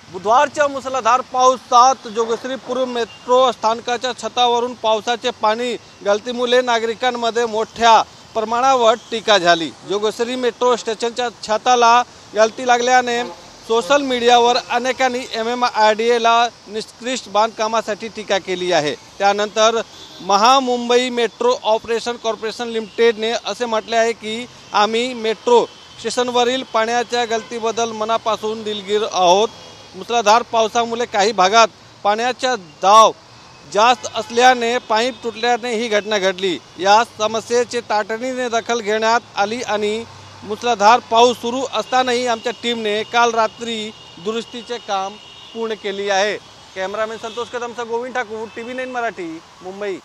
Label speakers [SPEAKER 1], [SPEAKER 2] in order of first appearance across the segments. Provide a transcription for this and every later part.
[SPEAKER 1] बुधवारच्या मुसळधार पावसात जोगेश्वरी पूर्व मेट्रो स्थानकाच्या छतावरून पावसाचे पाणी गळतीमुळे नागरिकांमध्ये मोठ्या प्रमाणावर टीका झाली। जोगेश्वरी मेट्रो स्टेशनच्या छताला गळती लागल्याने सोशल मीडियावर अनेकांनी MMRDAला निष्कृष्ट बांधकामासाठी टीका केली आहे। त्यानंतर महामुंबई मेट्रो ऑपरेशन कॉर्पोरेशन लिमिटेडने असे म्हटले आहे की आम्ही मेट्रो स्टेशनवरील पाण्याच्या गळतीबद्दल मनापासून दिलगीर आहोत। मुसळधार पावसामुळे काही भागात पाण्याचा दाब जास्त असल्याने पाईप तुटल्याने ही घटना घडली। या समस्येची तातडीने दखल घेण्यात आली आणि मुसळधार पाऊस सुरू असतानाही आमच्या टीमने काल रात्री दुरुस्तीचे काम पूर्ण केले आहे। कॅमेरामॅन संतोष कदमचा गोविंद ठाकूर, TV9 मराठी, मुंबई।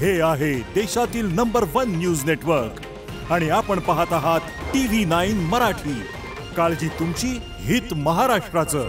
[SPEAKER 2] हे आहे देशातील नंबर 1 न्यूज नेटवर्क आणि आपण पाहत आहात TV9 मराठी। काळजी तुमची, हित महाराष्ट्राचं।